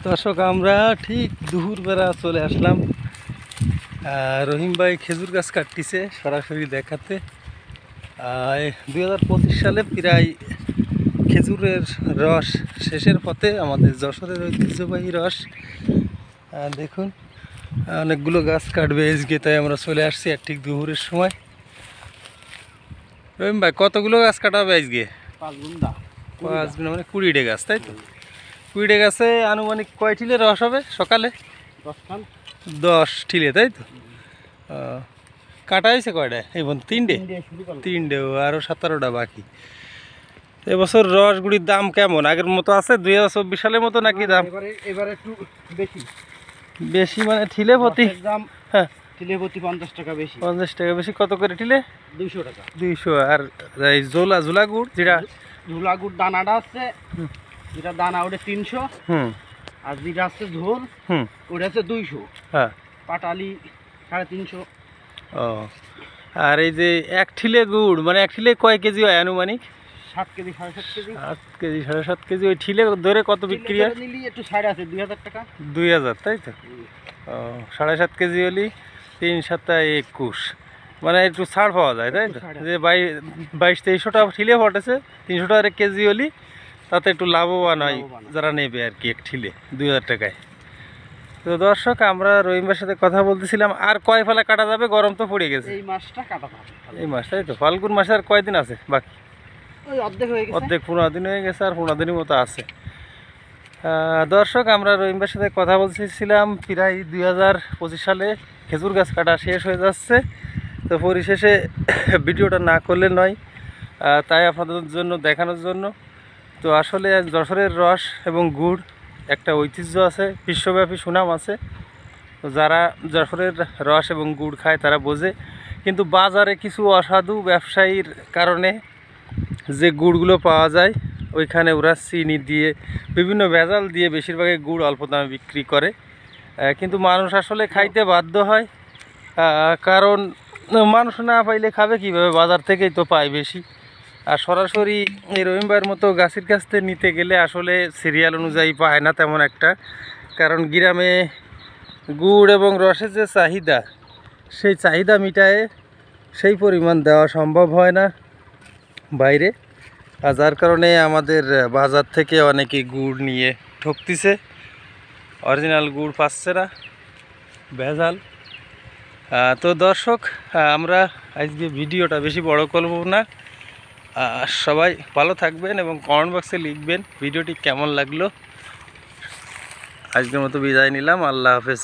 দর্শক আমরা ঠিক দুপুরবেলা চলে আসলাম রহিম ভাই খেজুর গাছ কাটতেছে সরাসরি দেখাতে। 2025 সালে প্রায় খেজুরের রস শেষের পথে, আমাদের যশোরের ঐতিহ্যবাহী রস। দেখুন অনেকগুলো গাছ কাটবে আজকে, তাই আমরা চলে আসছি আর ঠিক দুপুরের সময়। রহিম ভাই কতগুলো গাছ কাটাবে আজকে? 5 গুণ মানে 20টা গাছ, তাই তো? 20টা গাছে আনুমানিক কয় ঠিলে রস হবে সকালে? 10 ঠিলে, তাই তো? কাটা হয়েছে কয়টা? এই বন্ধু 3টে, আরও 17টা বাকি। এবছর রসগুলির দাম কেমন? আগের মতো আছে 2024 সালের মতো নাকি দাম? এবারে একটু বেশি মানে ঠিলে প্রতি দাম? হ্যাঁ, ঠিলে প্রতি 50 টাকা বেশি। 50 টাকা বেশি। কত করে ঠিলে? 200 টাকা। 200। আর এই ঝোলা গুড় যেটা ঝোলা গুড় দানাটা আছে, যেটা দানা ওটা 300। আর যেটা আছে ঝোল ওটা আছে 200। হ্যাঁ, পাটালি 350। ও, আর এই যে এক ঠিলে গুড় মানে এক ঠিলে কয় কেজি হয় আনুমানিক? 7 কেজি 7.5 কেজি। 8 KG 7.5 KG. ওই ঠিলে ধরে কত বিক্রি হয়? নিলি একটু ছাড় আছে 2000 টাকা। 2000, তাই তো? ও, 7.5 কেজি হলি 3 7 21, মানে একটু ছাড় পাওয়া যায়, তাই তো? যে 22-2300 টাকা ঠিলে ফটেছে, 300 টাকা কেজি হলি তাতে একটু লাভবান হয় যারা নেবে আর কি এক ঠিলে 2000 টাকায়। তো দর্শক আমরা রহিমের সাথে কথা বলতেছিলাম, আর কয় ফেলা কাটা যাবে? গরম তো পড়ে গেছে। এই মাসটা কাটা যাবে, এই মাস, তাই তো? ফাল্গুন মাসে আর কয়দিন আছে বাকি? ওই অর্ধেক হয়ে গেছে। অর্ধেক 15 দিন হয়ে গেছে, আর 15 দিনের মতো আছে। দর্শক আমরা রহিমের সাথে কথা বলতেছিলাম, প্রায় 2025 সালে খেজুর গাছ কাটা শেষ হয়ে যাচ্ছে। তো পরিশেষে ভিডিওটা না করলে নয়, তাই আপনাদের জন্য দেখানোর জন্য। তো আসলে যশোরের রস এবং গুড় একটা ঐতিহ্য আছে, বিশ্বব্যাপী সুনাম আছে। তো যারা যশোরের রস এবং গুড় খায় তারা বোঝে, কিন্তু বাজারে কিছু অসাধু ব্যবসায়ীর কারণে যে গুড়গুলো পাওয়া যায় ওইখানে ওরা চিনি দিয়ে বিভিন্ন ভেজাল দিয়ে বেশিরভাগই গুড় অল্প দামে বিক্রি করে। কিন্তু মানুষ আসলে খাইতে বাধ্য হয়, কারণ মানুষ না পাইলে খাবে কীভাবে? বাজার থেকেই তো পায় বেশি। আর সরাসরি এই রহিম ভাইয়ের মতো গাছের কাছ থেকে নিতে গেলে আসলে সিরিয়াল অনুযায়ী পায় না তেমন একটা, কারণ গ্রামে গুড় এবং রসের যে চাহিদা, সেই চাহিদা মিটায়ে সেই পরিমাণ দেওয়া সম্ভব হয় না বাইরে। আর যার কারণে আমাদের বাজার থেকে অনেকে গুড় নিয়ে ঠকতেছে, অরিজিনাল গুড় পাচ্ছে না, ভেজাল। তো দর্শক আমরা আজকে ভিডিওটা বেশি বড় করব না। সবাই ভালো থাকবেন এবং কমেন্ট বক্সে লিখবেন ভিডিওটি কেমন লাগলো। আজকের মতো বিদায় নিলাম, আল্লাহ হাফেজ।